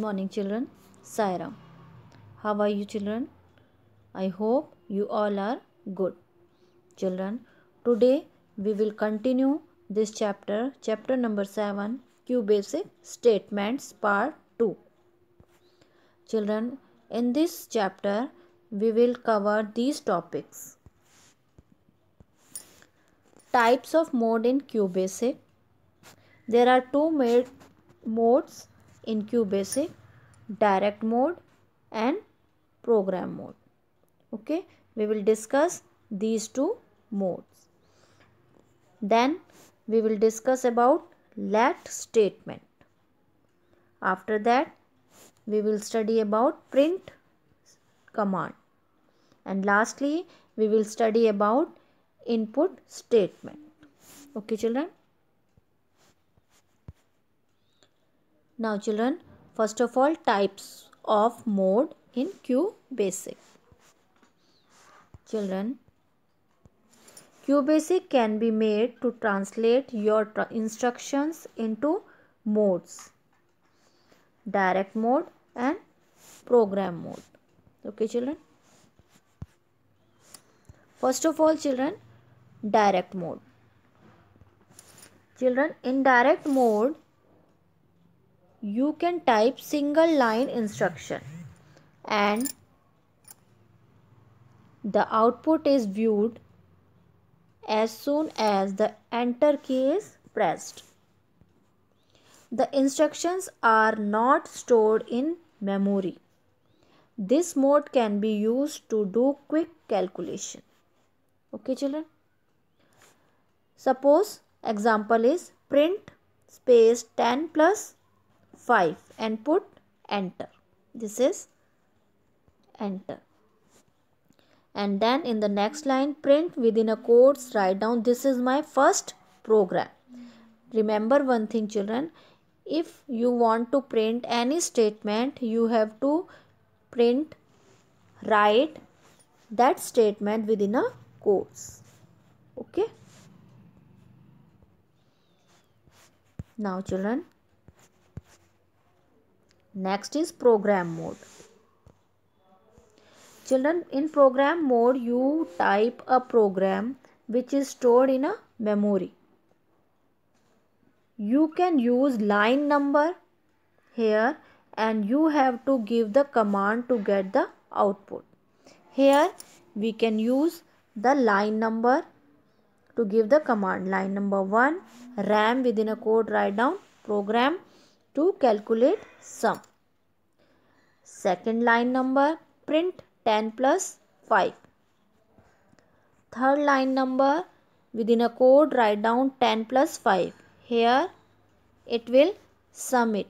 morning children. Sairam. How are you children? I hope you all are good. Children, today we will continue this chapter number 7, Q Basic Statements Part 2. Children, in this chapter we will cover these topics. Types of mode in Q Basic. There are two modes in Q Basic: direct mode and program mode. Okay, we will discuss these two modes. Then we will discuss about let statement. After that we will study about print command, and lastly we will study about input statement. Okay children. Now children, first of all, types of mode in Q Basic. Children, Q Basic can be made to translate your instructions into modes: direct mode and program mode. Okay children. First of all children, direct mode. Children, in direct mode you can type single line instruction and the output is viewed as soon as the enter key is pressed. The instructions are not stored in memory. This mode can be used to do quick calculation. Okay children. Suppose example is print space 10 plus 5 and put enter. This is enter. And then in the next line, print within a quotes, write down this is my first program. Remember one thing children, if you want to print any statement, you have to write that statement within a quotes. Okay. Now children, next is program mode. Children, in program mode you type a program which is stored in a memory. You can use line number here and you have to give the command to get the output. Here we can use the line number to give the command. Line number 1, RAM within a quote, write down program to calculate sum. Second line number, print 10 plus 5. Third line number, within a quote, write down 10 plus 5. Here it will sum it.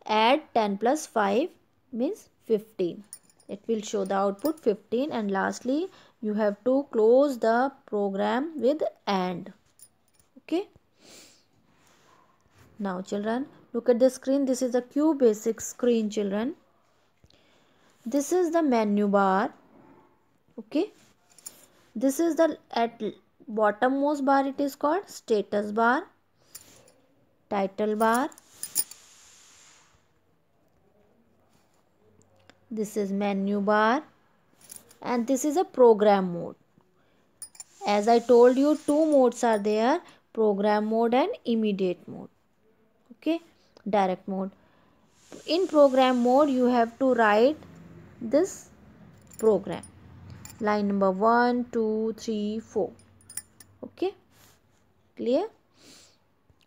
Add 10 plus 5 means 15. It will show the output 15, and lastly you have to close the program with AND. Okay. Now children, look at the screen. This is the Q Basic screen children. This is the menu bar. Okay. This is the at bottommost bar, it is called status bar, title bar. This is menu bar, and this is a program mode. As I told you, two modes are there: program mode and immediate mode. Okay, direct mode. In program mode you have to write this program. Line number 1, 2, 3, 4. Okay, clear?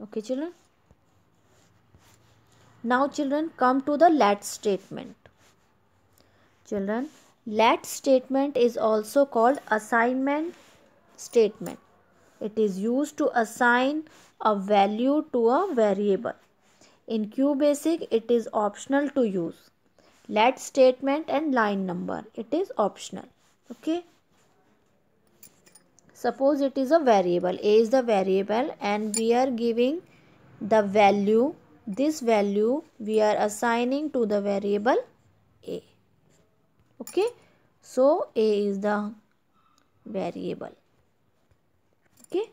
Okay children. Now children, come to the let statement. Children, let statement is also called assignment statement. It is used to assign a value to a variable. In Q Basic it is optional to use let statement and line number. It is optional. Okay. Suppose it is a variable. A is the variable and we are giving the value. This value we are assigning to the variable A. Okay. So A is the variable. Okay.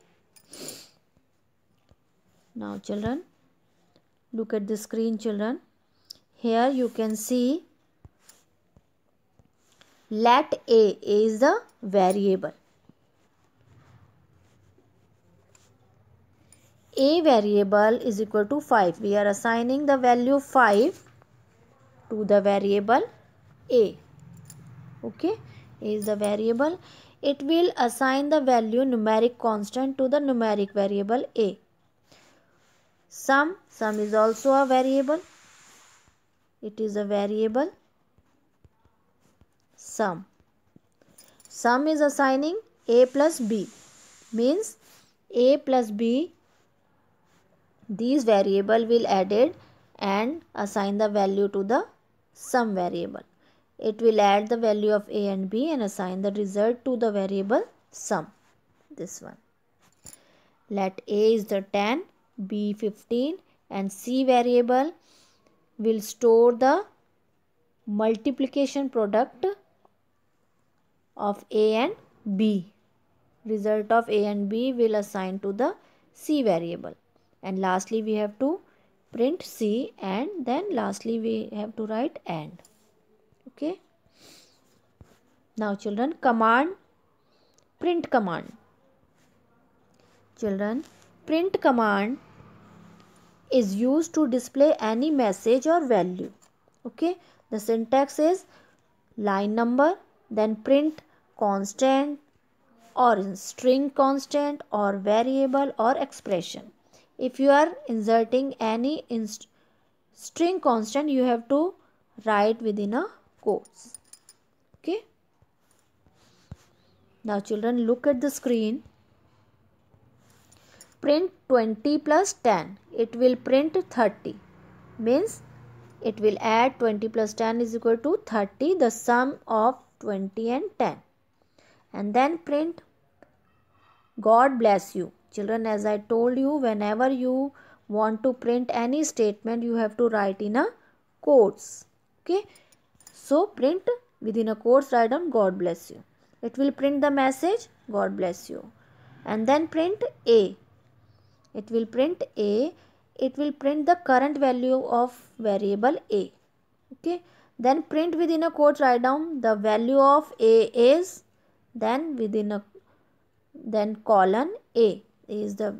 Now children, look at the screen children. here you can see let A is the variable. A variable is equal to 5. We are assigning the value 5 to the variable A. Okay, A is the variable. It will assign the value numeric constant to the numeric variable A. Sum is also a variable. It is a variable sum. Sum is assigning A plus B, means A plus B, these variable will added and assign the value to the sum variable. It will add the value of A and B and assign the result to the variable sum. This one. Let A is the 10, B 15 and C variable will store the multiplication product of A and B. Result of A and B will assign to the C variable. And lastly we have to print C, and then lastly we have to write AND. Okay. Now children, print command. Children, print command is used to display any message or value. Okay. The syntax is line number, then print constant or string constant or variable or expression. If you are inserting any string constant, you have to write within a quotes. Okay. Now children, look at the screen. Print 20 plus 10. It will print 30. Means it will add 20 plus 10 is equal to 30, the sum of 20 and 10. And then print God bless you. Children, as I told you, whenever you want to print any statement, you have to write in a quotes. Okay. So print within a quotes, write down God bless you. It will print the message God bless you. And then print A. It will print A. It will print the current value of variable A. Okay. Then print within a quote, write down the value of A is, then within a colon A is the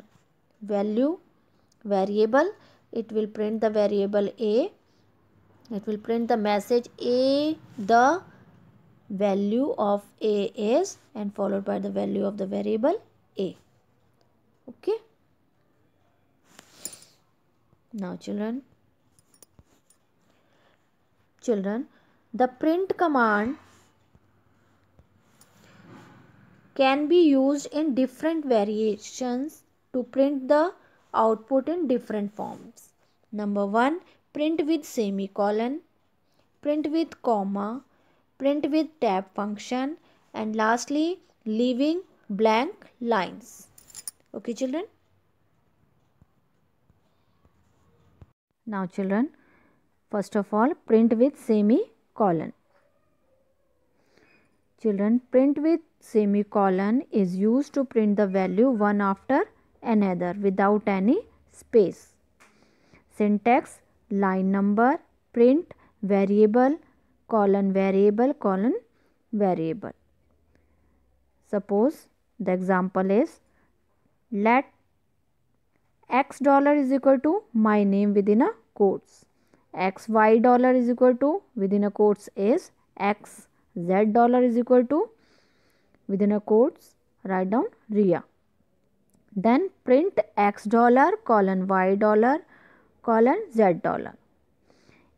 value variable. It will print the variable A. It will print the message A, the value of A is, and followed by the value of the variable A. Okay. Now children, the print command can be used in different variations to print the output in different forms. Number 1, print with semicolon, print with comma, print with tab function, and lastly leaving blank lines. Okay children. Now children, first of all, print with semicolon. Children, print with semicolon is used to print the value one after another without any space. Syntax: line number, print variable, colon variable, colon variable. Suppose the example is, let X dollar is equal to my name within a quotes. XY dollar is equal to within a quotes is X. Z dollar is equal to within a quotes, write down Ria. Then print X dollar colon Y dollar colon Z dollar.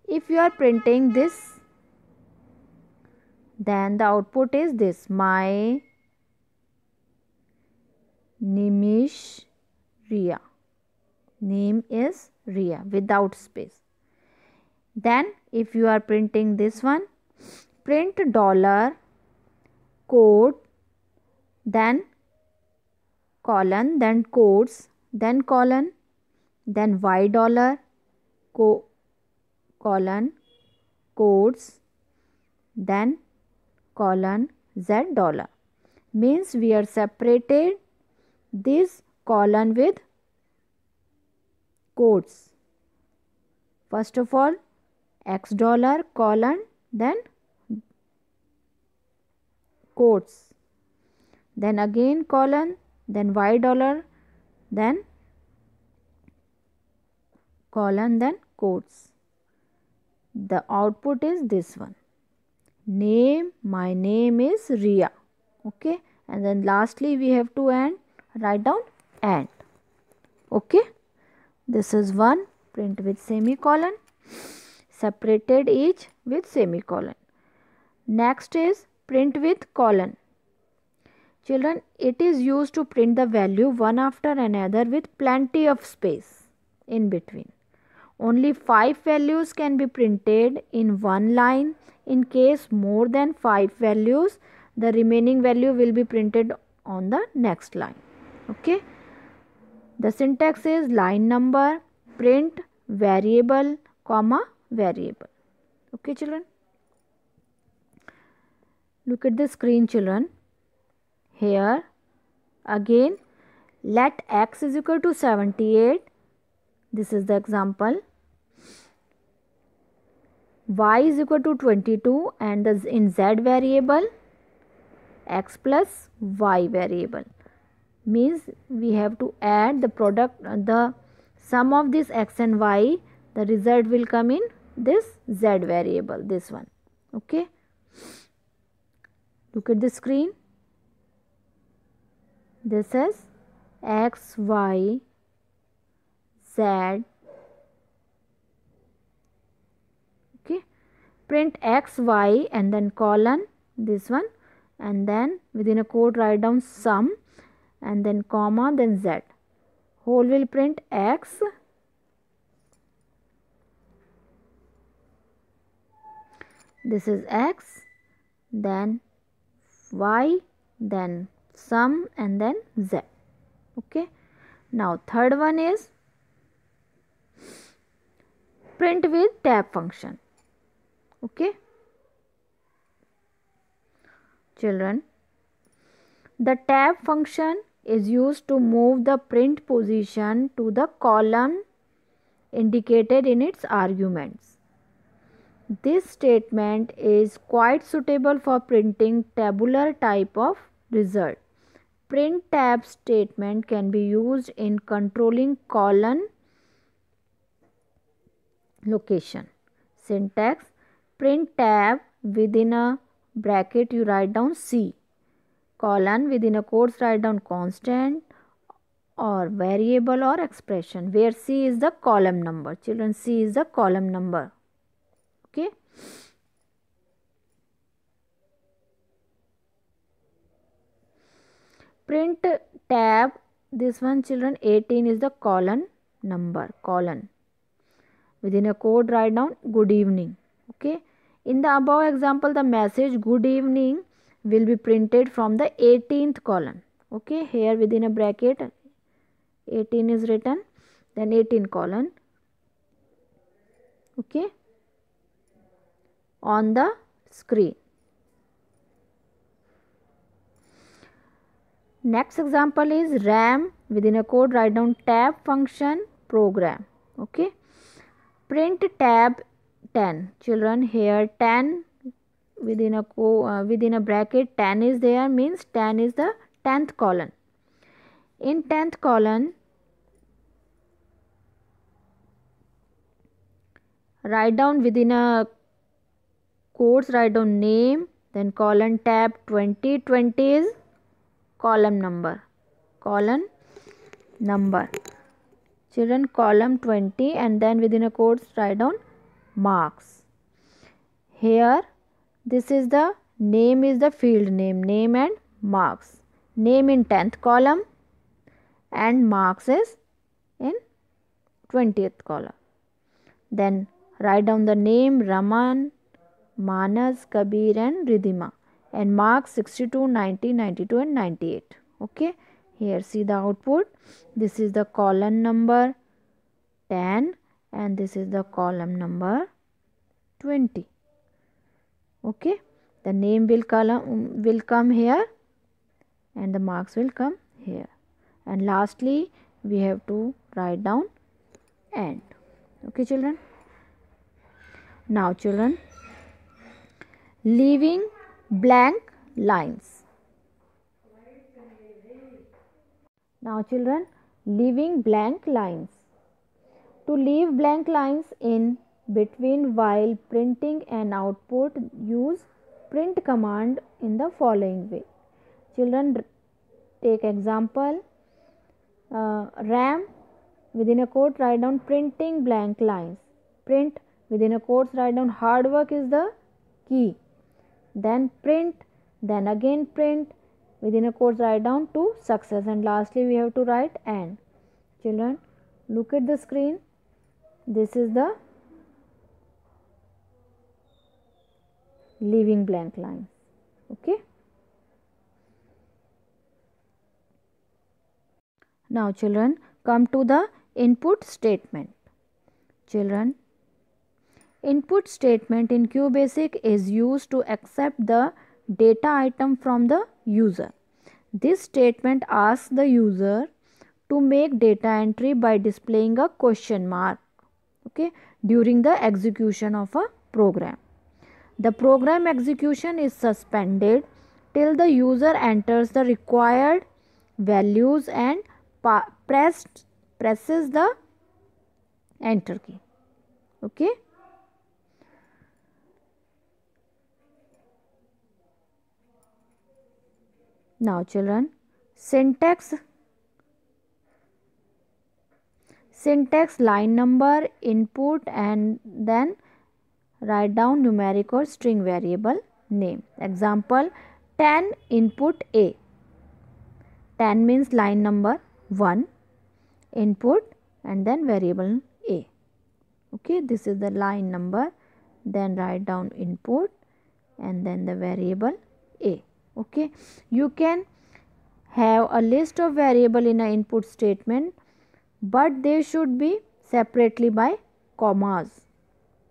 If you are printing this, then the output is this: my name is Ria. Name is Ria without space. Then if you are printing this one, print dollar code, then colon, then quotes, then colon, then Y dollar colon quotes, then colon Z dollar. Means we are separated this colon with quotes. First of all, X dollar colon, then quotes, then again colon, then Y dollar, then colon, then quotes. The output is this one. Name, my name is Ria. Okay, and then lastly we have to end, write down and. Okay, this is one, print with semicolon, separated each with semicolon. Next is print with colon. Children, it is used to print the value one after another with plenty of space in between. Only 5 values can be printed in one line. In case more than 5 values, the remaining value will be printed on the next line. Okay. The syntax is line number, print, variable, comma, variable. Okay, children. Look at the screen, children. Here again, let x is equal to 78. This is the example. Y is equal to 22 and in z variable x plus y variable, means we have to add the product, the sum of this x and y, the result will come in this z variable, this one. Okay, look at the screen. This is x, y, z. Okay, print x, y and then colon, this one, and then within a quote write down sum and then comma, then z. Whole will print x, this is x, then y, then sum and then z. Okay, now third one is print with tab function. Okay, children, the tab function is used to move the print position to the column indicated in its arguments. This statement is quite suitable for printing tabular type of result. Print tab statement can be used in controlling column location. Syntax: print tab, within a bracket you write down C, colon, within a quotes write down constant or variable or expression, where C is the column number. Children, C is the column number. Okay. Print tab, this one, children, 18 is the column number, column. Within a quote write down good evening. Okay. In the above example, the message good evening will be printed from the 18th column. Okay, here within a bracket 18 is written, then 18 colon. Okay, on the screen. Next example is RAM, within a quote write down tab function program. Okay, print tab 10. Children, here 10 within a bracket 10 is there, means 10 is the 10th column. In 10th column write down within a quotes write down name, then colon tab 20. 20 is column number, column number. Children, column 20 and then within a quotes write down marks. Here this is the name, is the field name, name and marks. Name in 10th column and marks is in 20th column. Then write down the name Raman, Manas, Kabir and Ridhima, and marks 62, 90, 92 and 98. Okay, here see the output. This is the column number 10 and this is the column number 20. Okay, the name will come here and the marks will come here, and lastly we have to write down and. Okay, children, Now children, leaving blank lines. Now children, leaving blank lines. To leave blank lines in between while printing an output, use print command in the following way. Children, take example, RAM within a quote write down printing blank lines. Print within a quotes write down hard work is the key. Then print, then again print, within a quotes write down to success, and lastly we have to write and. Children, look at the screen. This is the leaving blank lines. Okay. Now children, come to the input statement. Children, input statement in QBasic is used to accept the data item from the user. This statement asks the user to make data entry by displaying a question mark, okay, during the execution of a program. The program execution is suspended till the user enters the required values and presses the enter key. Okay. Now children, syntax line number, input, and then write down numeric or string variable name. Example, 10 input A. 10 means line number 1, input, and then variable A. Okay, this is the line number, then write down input and then the variable A. Okay, you can have a list of variable in an input statement, but they should be separately by commas.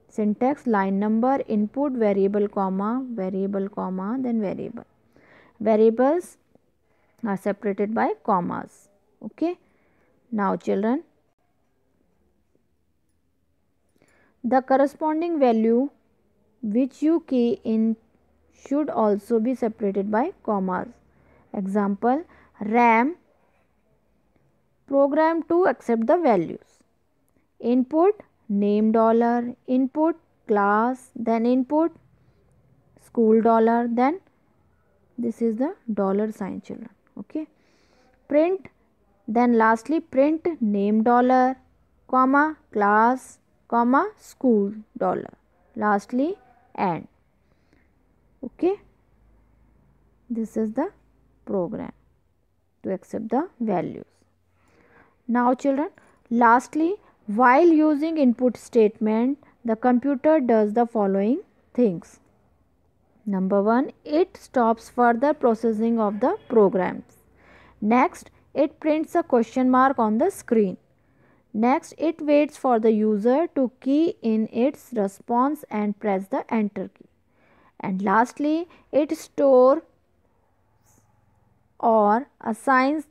Syntax line number, input, variable, comma, then variable. Variables are separated by commas. Okay. Now children, the corresponding value which you key in should also be separated by commas. Example, RAM program to accept the values. Input name dollar, input class, then input school dollar, then this is the dollar sign children. Okay. Print, then lastly print name dollar, comma class, comma school dollar, lastly and. Okay, this is the program to accept the values. Now children, lastly, while using input statement, the computer does the following things. Number 1, it stops further processing of the programs. Next, it prints a question mark on the screen. Next, it waits for the user to key in its response and press the enter key. And lastly, it stores or assigns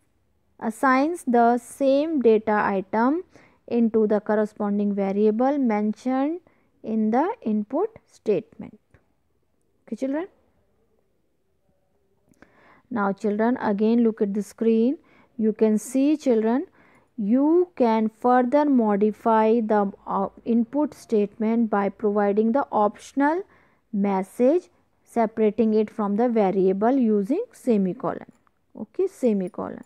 the same data item into the corresponding variable mentioned in the input statement. Okay children. Now children, again look at the screen. You can see children, you can further modify the input statement by providing the optional message separating it from the variable using semicolon. Okay, semicolon.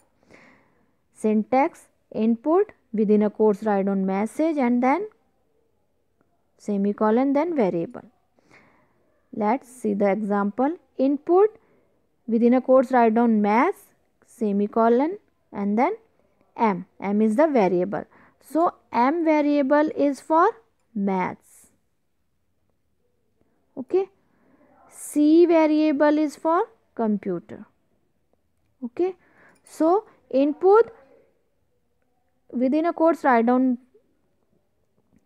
Syntax, input, within a quotes write down message and then semicolon, then variable. Let's see the example. Input, within a quotes write down math, semicolon, and then m. M is the variable. So m variable is for maths. Okay. C variable is for computer. Okay. So input, within a quotes write down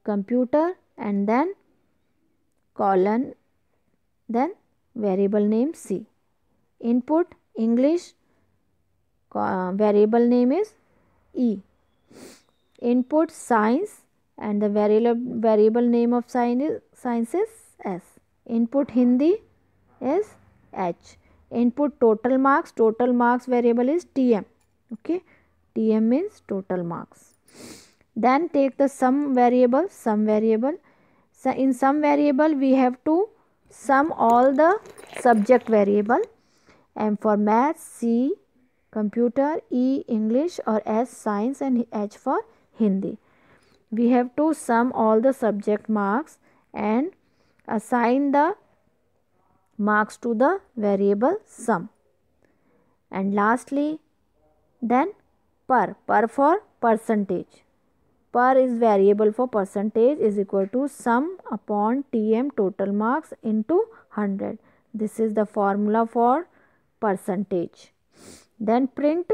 computer and then colon, then variable name C. Input English, variable name is E. Input science and the variable name of science science is S. Input Hindi is H. Input total marks variable is TM. Okay, TM means total marks. Then take the sum variable. So in sum variable we have to sum all the subject variable. M for maths, C computer, E English, or S science, and H for Hindi. We have to sum all the subject marks and assign the marks to the variable sum. And lastly, then per for percentage. Per is variable for percentage is equal to sum upon TM total marks into 100. This is the formula for percentage. Then print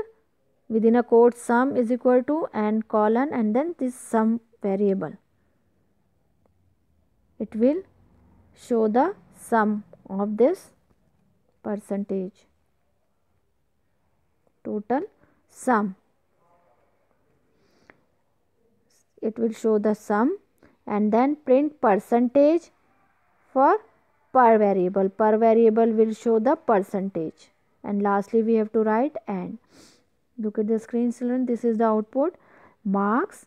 within a quote sum is equal to and colon and then this sum variable. It will show the sum of this percentage total sum. It will show the sum and then print percentage for per variable. Per variable will show the percentage. And lastly we have to write and. Look at the screen children, this is the output. Marks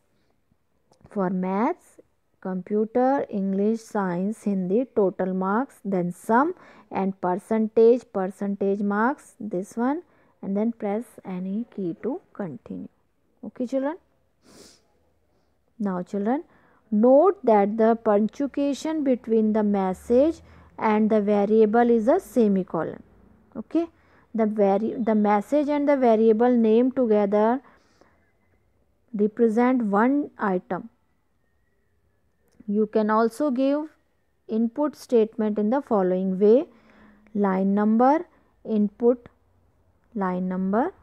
for maths, computer, English, science, Hindi, total marks, then sum and percentage marks, this one, and then press any key to continue. Okay children. Now children, note that the punctuation between the message and the variable is a semicolon. Okay. The message and the variable name together represent one item. You can also give input statement in the following way: line number, input line number,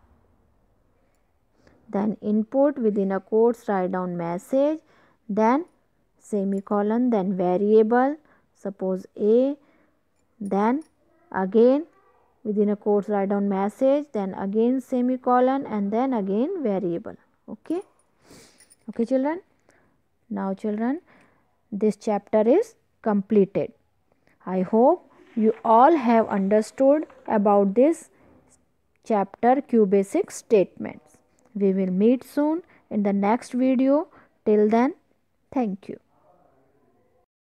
then input within a quotes write down message, then semicolon, then variable, suppose A, then again within a quotes write down message, then again semicolon, and then again variable. Okay. Okay children. Now children, this chapter is completed. I hope you all have understood about this chapter QBasic statements. We will meet soon in the next video. Till then, thank you.